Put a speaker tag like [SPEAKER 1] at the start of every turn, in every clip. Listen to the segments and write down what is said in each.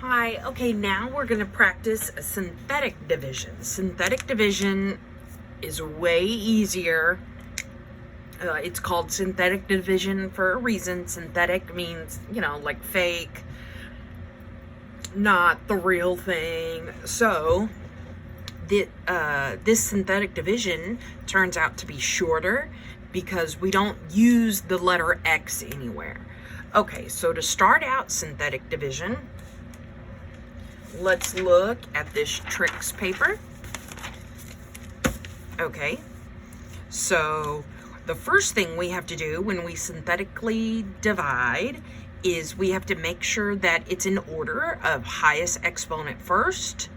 [SPEAKER 1] Hi, okay, now we're going to practice a synthetic division. Synthetic division is way easier. It's called synthetic division for a reason. Synthetic means, like fake, not the real thing. So, this synthetic division turns out to be shorter because we don't use the letter X anywhere. Okay, so to start out synthetic division, let's look at this tricks paper. Okay, so the first thing we have to do when we synthetically divide is we have to make sure that it's in order of highest exponent first,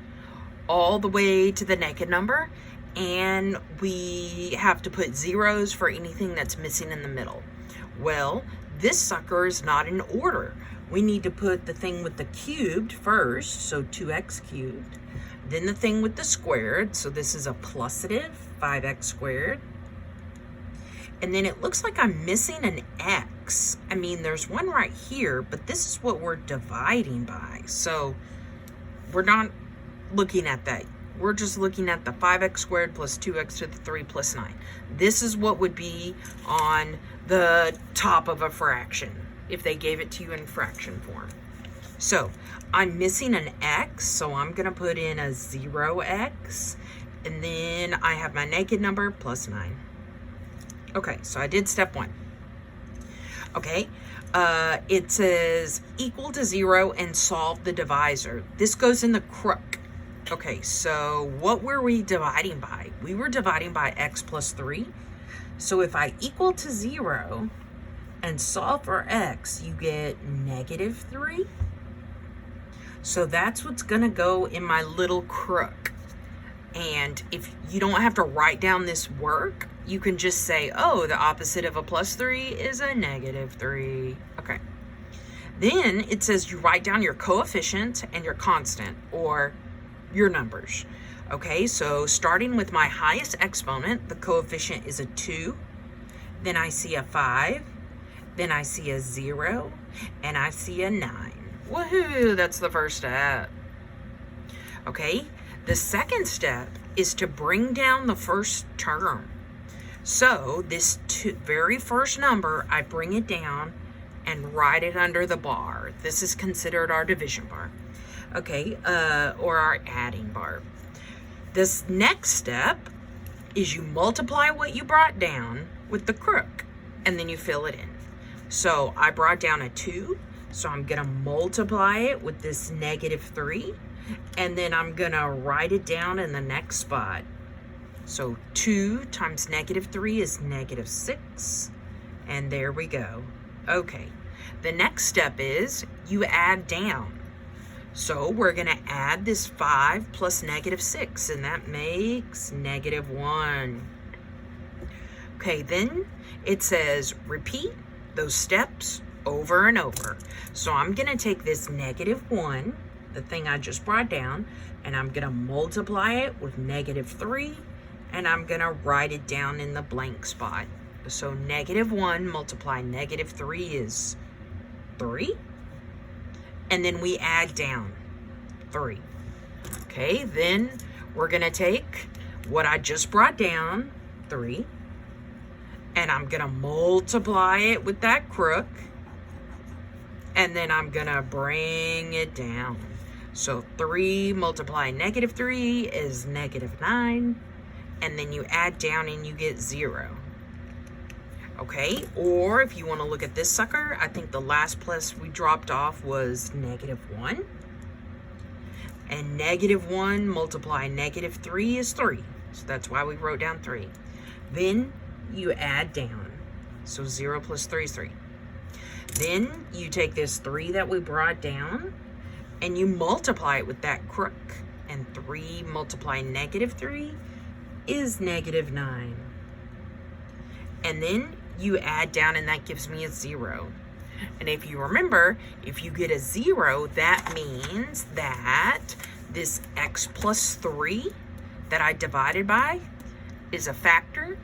[SPEAKER 1] all the way to the naked number, and we have to put zeros for anything that's missing in the middle. Well, this sucker is not in order. We need to put the thing with the cubed first, so 2x cubed. Then the thing with the squared, so this is a plusative, 5x squared. And then it looks like I'm missing an x. I mean, there's one right here, but this is what we're dividing by. So we're not looking at that. We're just looking at the 5x squared plus 2x to the 3 plus 9. This is what would be on the top of a fraction if they gave it to you in fraction form. So I'm missing an x, so I'm going to put in a 0x, and then I have my naked number plus 9. Okay, so I did step 1. Okay, it says equal to 0 and solve the divisor. This goes in the crook. Okay, so what were we dividing by? We were dividing by x plus 3. So if I equal to 0 and solve for x, you get negative 3. So that's what's going to go in my little crook. And if you don't have to write down this work, you can just say, oh, the opposite of a plus 3 is a negative 3. Okay. Then it says you write down your coefficient and your constant, or your numbers. Okay, so starting with my highest exponent, the coefficient is a 2. Then I see a 5. Then I see a 0. And I see a 9. Woohoo, that's the first step. Okay, the second step is to bring down the first term. So this very first number, I bring it down and write it under the bar. This is considered our division bar. Okay, or our adding bar. This next step is you multiply what you brought down with the crook, and then you fill it in. So I brought down a 2, so I'm going to multiply it with this negative 3, and then I'm going to write it down in the next spot. So 2 times negative 3 is negative 6, and there we go. Okay, the next step is you add down. So we're going to add this 5 plus negative 6, and that makes negative 1. Okay, then it says repeat those steps over and over. So I'm going to take this negative 1, the thing I just brought down, and I'm going to multiply it with negative 3, and I'm going to write it down in the blank spot. So negative 1 multiply negative 3 is 3. And then we add down 3. Okay, then we're going to take what I just brought down, 3, and I'm going to multiply it with that crook, and then I'm going to bring it down. So 3 multiply negative 3 is negative 9, and then you add down and you get 0. Okay, or if you want to look at this sucker, I think the last plus we dropped off was negative 1. And negative 1 multiply negative 3 is 3. So that's why we wrote down 3. Then you add down. So 0 plus 3 is 3. Then you take this 3 that we brought down and you multiply it with that crook. And 3 multiply negative 3 is negative 9. And then you add down, and that gives me a 0. And if you remember, if you get a 0, that means that this x plus 3 that I divided by is a factor,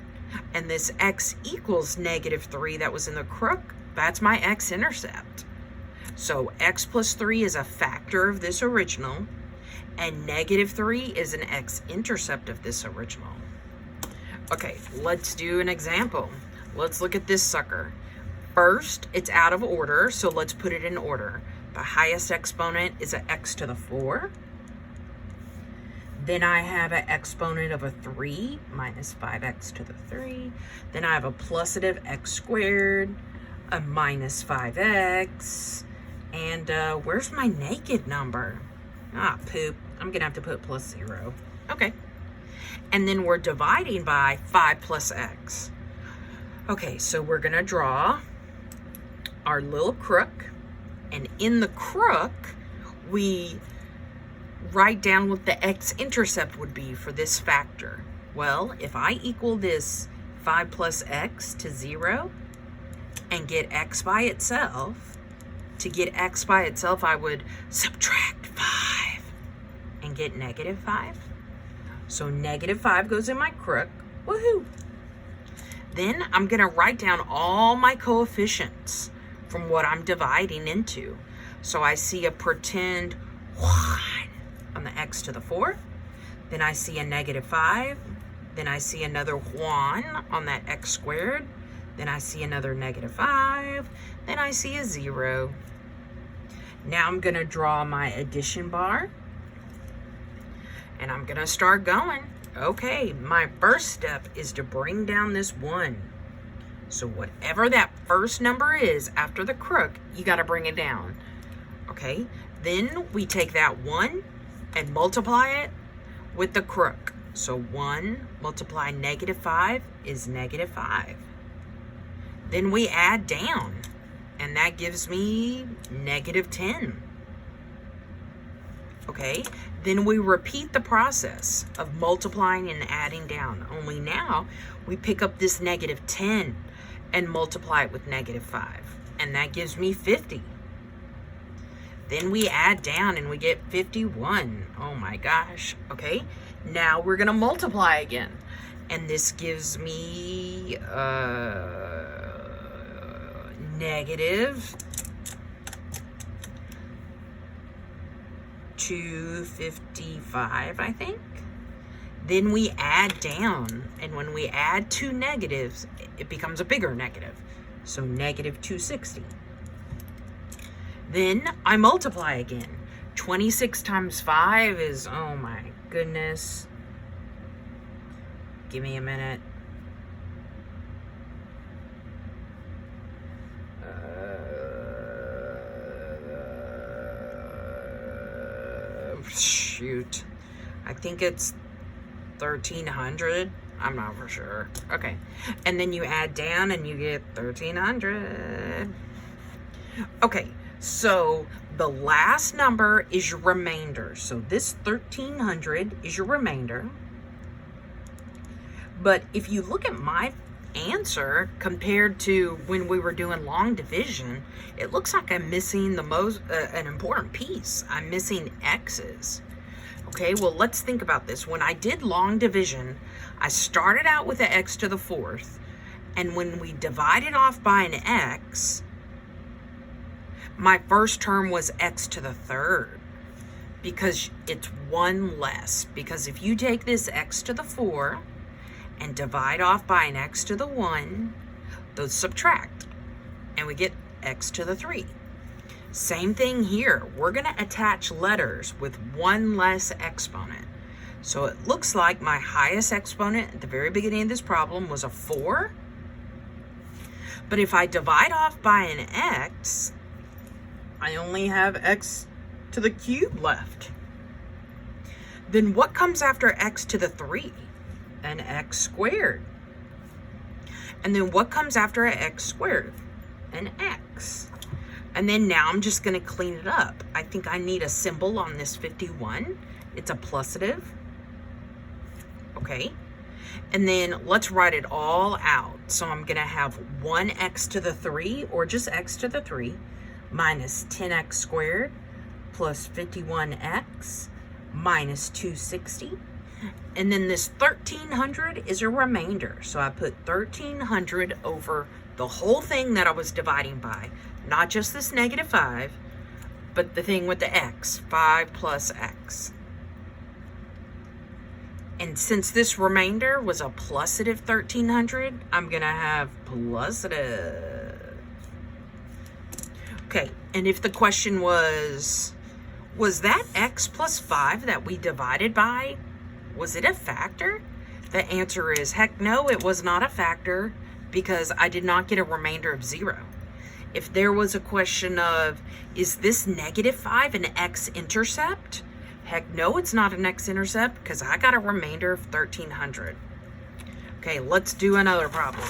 [SPEAKER 1] and this x equals negative 3 that was in the crook, that's my x-intercept. So x plus 3 is a factor of this original, and negative 3 is an x-intercept of this original. Okay, let's do an example. Let's look at this sucker. First, it's out of order, so let's put it in order. The highest exponent is an x to the 4. Then I have an exponent of a 3 minus 5x to the 3. Then I have a plusative x squared, a minus 5x, and where's my naked number? Ah, poop. I'm going to have to put plus 0. Okay. And then we're dividing by 5 plus x. Okay, so we're going to draw our little crook. And in the crook, we write down what the x-intercept would be for this factor. Well, if I equal this 5 plus x to 0 and get x by itself, to get x by itself, I would subtract 5 and get negative 5. So negative 5 goes in my crook. Woohoo! Then I'm going to write down all my coefficients from what I'm dividing into. So I see a pretend 1 on the x to the 4. Then I see a negative 5. Then I see another 1 on that x squared. Then I see another negative 5. Then I see a 0. Now I'm going to draw my addition bar. And I'm going to start going. Okay, my first step is to bring down this 1. So whatever that first number is after the crook, you got to bring it down. Okay, then we take that 1 and multiply it with the crook. So 1 multiply negative 5 is negative 5. Then we add down, and that gives me negative 10. Okay, then we repeat the process of multiplying and adding down. Only now we pick up this negative 10 and multiply it with negative 5. And that gives me 50. Then we add down and we get 51. Oh my gosh. Okay, now we're going to multiply again. And this gives me negative 255, I think. Then we add down, and when we add two negatives, it becomes a bigger negative. So negative 260. Then I multiply again. 26 times 5 is, oh my goodness. Give me a minute. Shoot. I think it's 1,300. I'm not for sure. Okay. And then you add down and you get 1,300. Okay. So the last number is your remainder. So this 1,300 is your remainder. But if you look at my answer compared to when we were doing long division, it looks like I'm missing the most an important piece. I'm missing x's. Okay, well, let's think about this. When I did long division, I started out with an x to the 4th, and when we divided off by an x, my first term was x to the 3rd, because it's 1 less. Because if you take this x to the 4 and divide off by an x to the 1, those subtract, and we get x to the 3. Same thing here. We're going to attach letters with 1 less exponent. So it looks like my highest exponent at the very beginning of this problem was a 4. But if I divide off by an x, I only have x to the cube left. Then what comes after x to the 3? An x squared. And then what comes after an x squared? An x. And then now I'm just going to clean it up. I think I need a symbol on this 51. It's a plusative. Okay. And then let's write it all out. So I'm going to have 1x to the 3, or just x to the 3, minus 10x squared plus 51x minus 260. And then this 1,300 is a remainder. So I put 1,300 over the whole thing that I was dividing by. Not just this negative 5, but the thing with the x, 5 plus x. And since this remainder was a plusative 1300, I'm going to have plusative. Okay, and if the question was that x plus 5 that we divided by, was it a factor? The answer is, heck no, it was not a factor because I did not get a remainder of 0. If there was a question of, is this negative 5 an x-intercept? Heck no, it's not an x-intercept because I got a remainder of 1300. Okay, let's do another problem.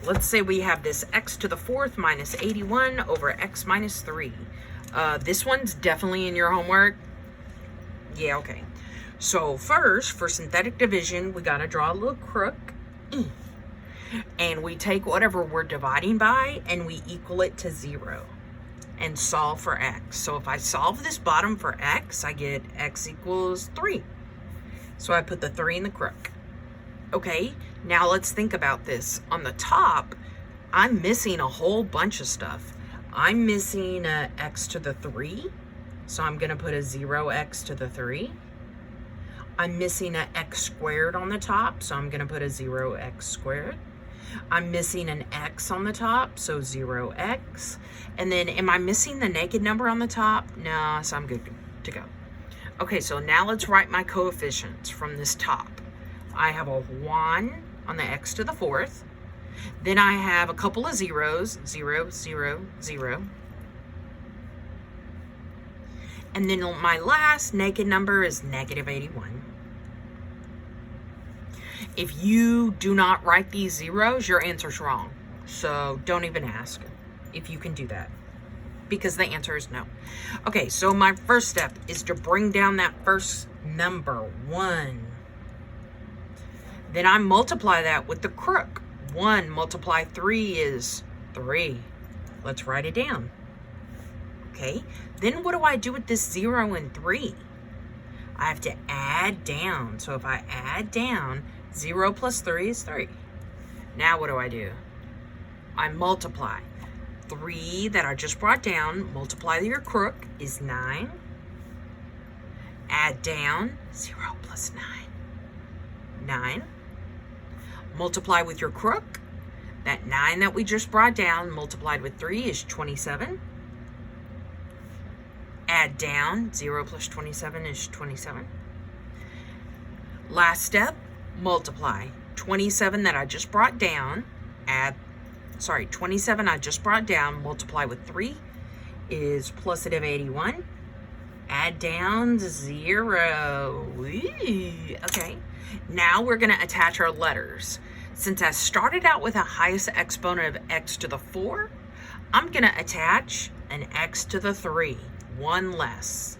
[SPEAKER 1] Let's say we have this x to the 4th minus 81 over x minus 3. This one's definitely in your homework. Yeah, okay. So first, for synthetic division, we got to draw a little crook. And we take whatever we're dividing by and we equal it to 0. And solve for x. So if I solve this bottom for x, I get x equals 3. So I put the 3 in the crook. Okay, now let's think about this. On the top, I'm missing a whole bunch of stuff. I'm missing x to the 3, so I'm going to put a 0x to the 3. I'm missing an x squared on the top, so I'm going to put a 0x squared. I'm missing an x on the top, so 0x. And then am I missing the naked number on the top? No, so I'm good to go. Okay, so now let's write my coefficients from this top. I have a 1 on the x to the 4th. Then I have a couple of zeros, 0, 0, 0. And then my last naked number is negative 81. If you do not write these zeros, your answer's wrong. So don't even ask if you can do that, because the answer is no. Okay, so my first step is to bring down that first number, 1. Then I multiply that with the crook. 1 multiply 3 is 3. Let's write it down. Okay, then what do I do with this 0 and 3? I have to add down. So if I add down, 0 plus 3 is 3. Now what do? I multiply. 3 that I just brought down, multiply your crook is 9. Add down, 0 plus 9. 9. Multiply with your crook. That 9 that we just brought down multiplied with 3 is 27. Add down, 0 plus 27 is 27. Last step, multiply. 27 that I just brought down, 27 I just brought down, multiply with 3 is plusative 81. Add down 0. Woo. Okay, now we're going to attach our letters. Since I started out with a highest exponent of x to the 4, I'm going to attach an x to the 3, 1 less.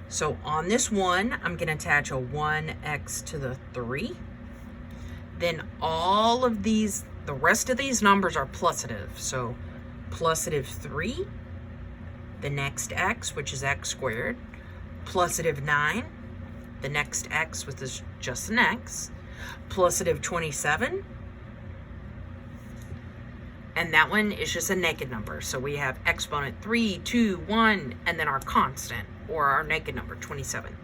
[SPEAKER 1] So on this 1, I'm going to attach a 1x to the 3. Then all of these, the rest of these numbers are plusative. So plusative 3, the next x, which is x squared, plusative 9, the next x, which is just an x, plusative 27, and that one is just a naked number. So we have exponent 3, 2, 1, and then our constant, or our naked number, 27.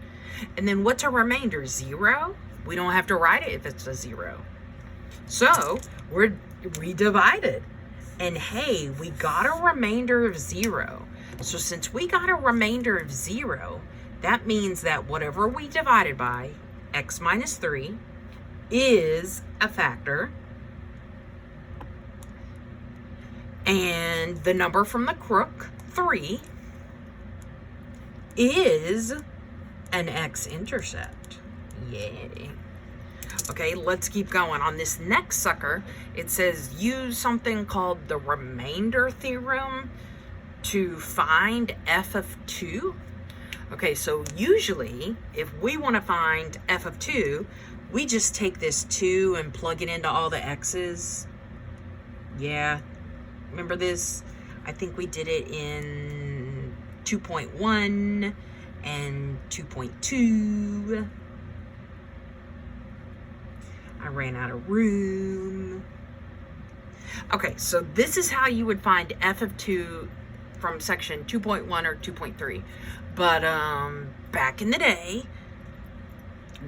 [SPEAKER 1] And then what's our remainder? 0? We don't have to write it if it's a 0. So we divided. And hey, we got a remainder of 0. So since we got a remainder of 0, that means that whatever we divided by, x minus 3, is a factor. And the number from the crook, 3, is an x-intercept. Yay. Okay, let's keep going. On this next sucker, it says use something called the remainder theorem to find f of 2. Okay, so usually, if we want to find f of 2, we just take this 2 and plug it into all the x's. Yeah, remember this? I think we did it in 2.1 and 2.2. I ran out of room. Okay, so this is how you would find f of 2 from section 2.1 or 2.3. But back in the day,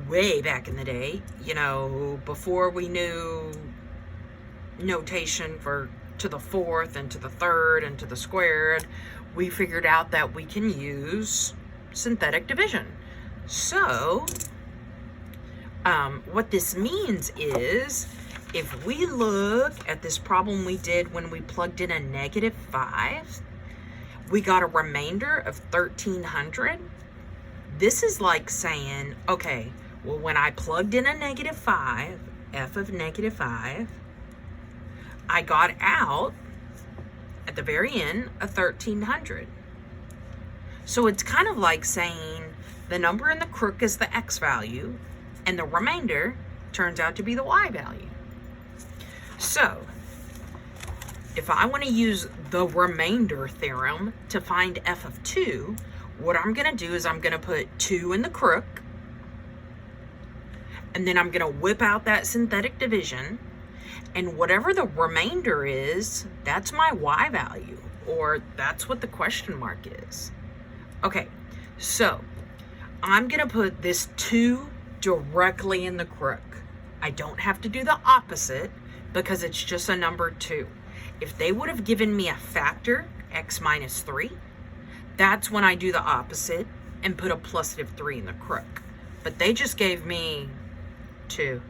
[SPEAKER 1] way back in the day, you know, before we knew notation for to the fourth and to the third and to the squared, we figured out that we can use synthetic division. So what this means is, if we look at this problem we did when we plugged in a -5, we got a remainder of 1300. This is like saying, okay, well, when I plugged in a -5, f of -5, I got out at the very end a 1300. So it's kind of like saying the number in the crook is the x value and the remainder turns out to be the y value. So if I want to use the remainder theorem to find f of 2, what I'm going to do is I'm going to put 2 in the crook, and then I'm going to whip out that synthetic division, and whatever the remainder is, that's my y value, or that's what the question mark is. Okay, so I'm going to put this 2 directly in the crook. I don't have to do the opposite because it's just a number 2. If they would have given me a factor, x minus 3, that's when I do the opposite and put a +3 in the crook. But they just gave me 2.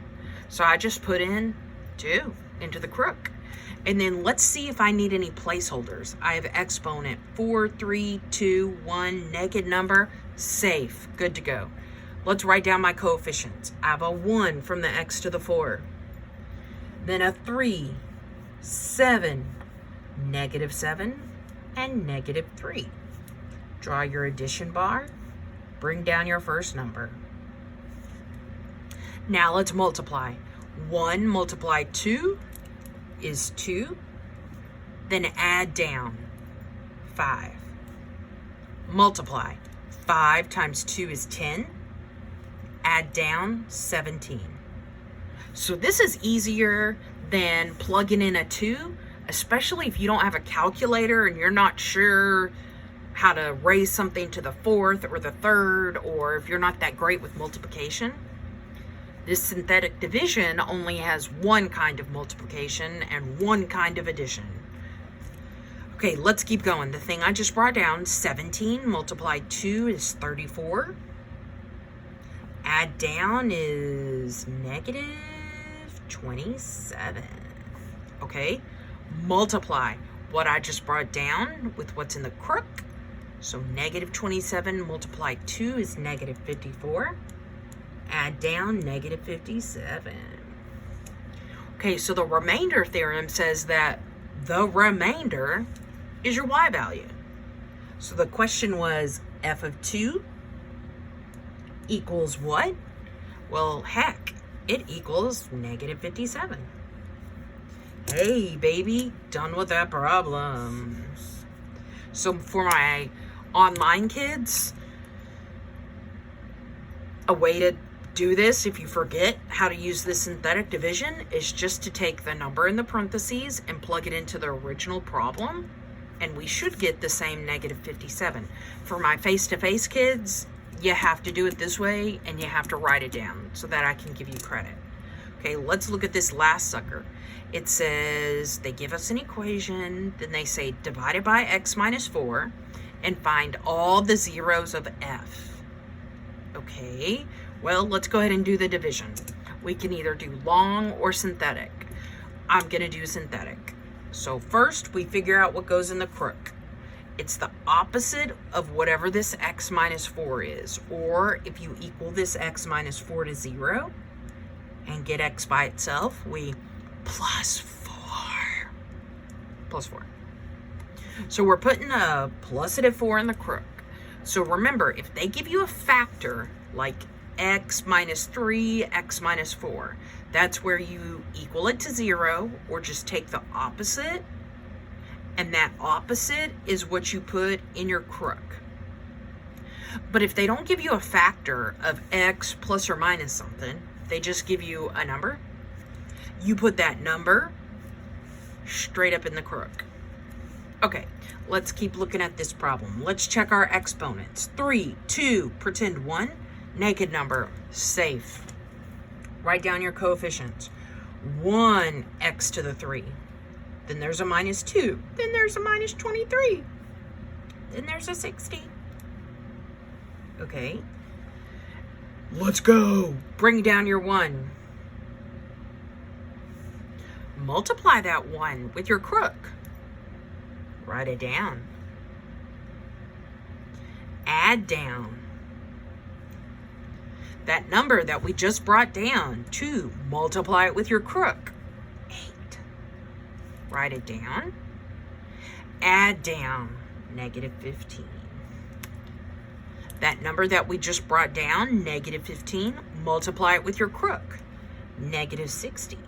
[SPEAKER 1] So I just put in 2 into the crook. And then let's see if I need any placeholders. I have exponent 4, 3, 2, 1, naked number, safe, good to go. Let's write down my coefficients. I have a 1 from the x to the 4. Then a 3, 7, -7, and -3. Draw your addition bar. Bring down your first number. Now let's multiply. 1 multiplied 2 is 2. Then add down 5. Multiply. 5 times 2 is 10. Add down 17. So this is easier than plugging in a 2, especially if you don't have a calculator and you're not sure how to raise something to the 4th or the 3rd, or if you're not that great with multiplication. This synthetic division only has one kind of multiplication and one kind of addition. Okay, let's keep going. The thing I just brought down, 17 multiplied 2 is 34. Add down is -27. Okay, multiply what I just brought down with what's in the crook. So -27 multiplied 2 is -54. Add down -57. Okay, so the remainder theorem says that the remainder is your y value. So the question was, f of 2 equals what? Well, heck, it equals -57. Hey, baby, done with that problem. So for my online kids, a way to do this if you forget how to use the synthetic division is just to take the number in the parentheses and plug it into the original problem, and we should get the same -57. For my face-to-face kids, you have to do it this way and you have to write it down so that I can give you credit. Okay, let's look at this last sucker. It says they give us an equation, then they say divide it by x minus 4 and find all the zeros of f. Okay, well, let's go ahead and do the division. We can either do long or synthetic. I'm gonna do synthetic. So first we figure out what goes in the crook. It's the opposite of whatever this x minus 4 is, or if you equal this x minus 4 to 0 and get x by itself, we plus 4. Plus 4. So we're putting a +4 in the crook. So remember, if they give you a factor like x minus 3, x minus 4, that's where you equal it to 0 or just take the opposite, and that opposite is what you put in your crook. But if they don't give you a factor of x plus or minus something, they just give you a number, you put that number straight up in the crook. Okay, let's keep looking at this problem. Let's check our exponents. 3, 2, pretend 1, naked number, safe. Write down your coefficients. 1x to the 3. Then there's a minus 2. Then there's a minus 23. Then there's a 60. Okay. Let's go. Bring down your 1. Multiply that 1 with your crook. Write it down. Add down. That number that we just brought down, 2, multiply it with your crook. 8. Write it down. Add down, negative 15. That number that we just brought down, negative 15, multiply it with your crook. Negative 60.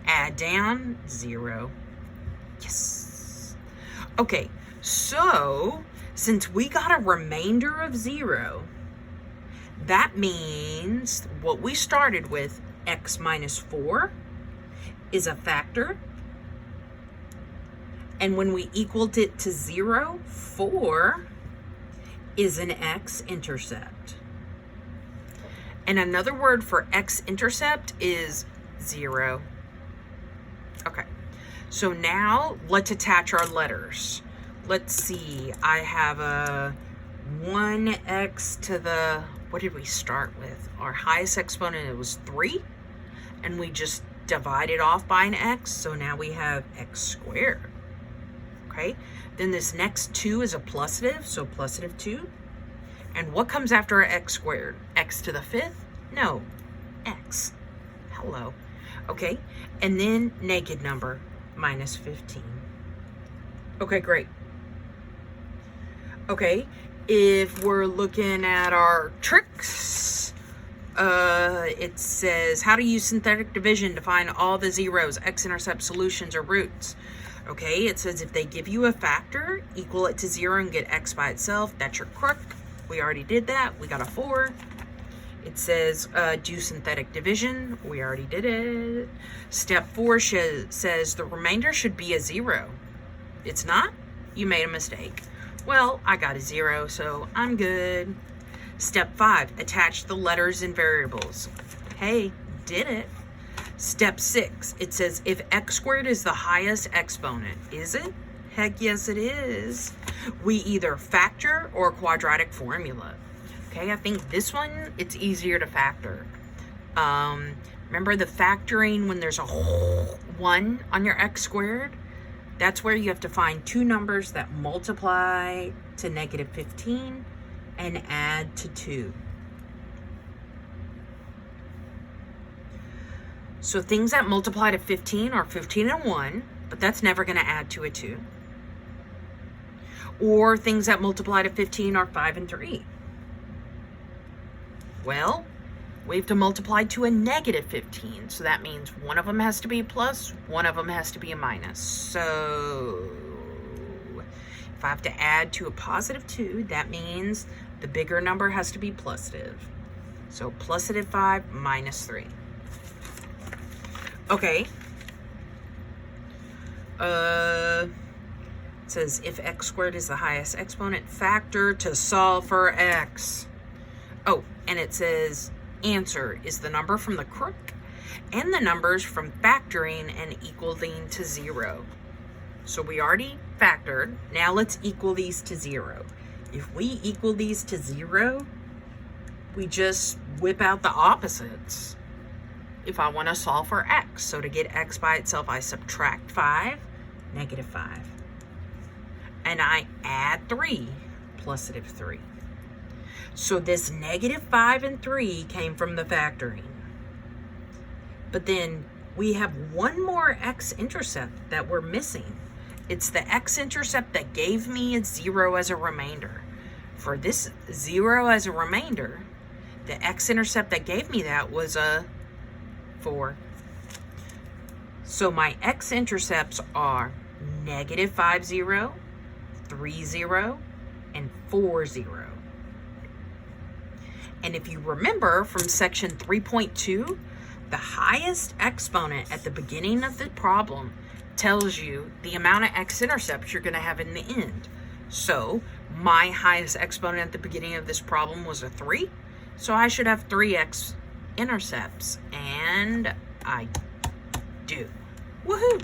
[SPEAKER 1] Add down, 0. Yes. Okay, so since we got a remainder of 0, that means what we started with, x minus 4, is a factor. And when we equaled it to 0, 4 is an x-intercept. And another word for x-intercept is 0. Okay, so now let's attach our letters. Let's see, I have a 1x to the, what did we start with? Our highest exponent, it was 3, and we just divided off by an x, so now we have x squared. Okay, then this next 2 is a plusative, so plusative 2. And what comes after x squared? X to the 5th? No, x. Hello. Okay, and then naked number, minus 15. Okay, great. Okay, if we're looking at our tricks, it says how to use synthetic division to find all the zeros, x-intercept solutions, or roots. Okay, it says if they give you a factor, equal it to 0 and get x by itself. That's your crook. We already did that. We got a 4. It says do synthetic division. We already did it. Step 4 says the remainder should be a 0. It's not? You made a mistake. Well, I got a 0, so I'm good. Step 5, attach the letters and variables. Hey, did it. Step 6, it says if x squared is the highest exponent. Is it? Heck yes it is. We either factor or quadratic formula. Okay, I think this one, it's easier to factor. Remember the factoring when there's a whole 1 on your x squared? That's where you have to find 2 numbers that multiply to negative 15 and add to 2. So things that multiply to 15 are 15 and 1, but that's never going to add to a 2. Or things that multiply to 15 are 5 and 3. Well, we have to multiply to a negative 15, so that means one of them has to be a plus, one of them has to be a minus. So if I have to add to a positive 2, that means the bigger number has to be plusative. So plusative 5 minus 3. Okay. It says if x squared is the highest exponent, factor to solve for x. Oh, and it says answer is the number from the crook and the numbers from factoring and equaling to 0. So we already factored. Now let's equal these to 0. If we equal these to 0, we just whip out the opposites. If I want to solve for x, so to get x by itself, I subtract 5, negative 5. And I add 3, plusative 3. So this negative 5 and 3 came from the factoring. But then we have one more x-intercept that we're missing. It's the x-intercept that gave me a 0 as a remainder. For this 0 as a remainder, the x-intercept that gave me that was a 4. So my x-intercepts are negative 5, 0, 3, 0, and 4, 0. And if you remember from section 3.2, the highest exponent at the beginning of the problem tells you the amount of x-intercepts you're going to have in the end. So my highest exponent at the beginning of this problem was a 3. So I should have 3 x-intercepts. And I do. Woohoo!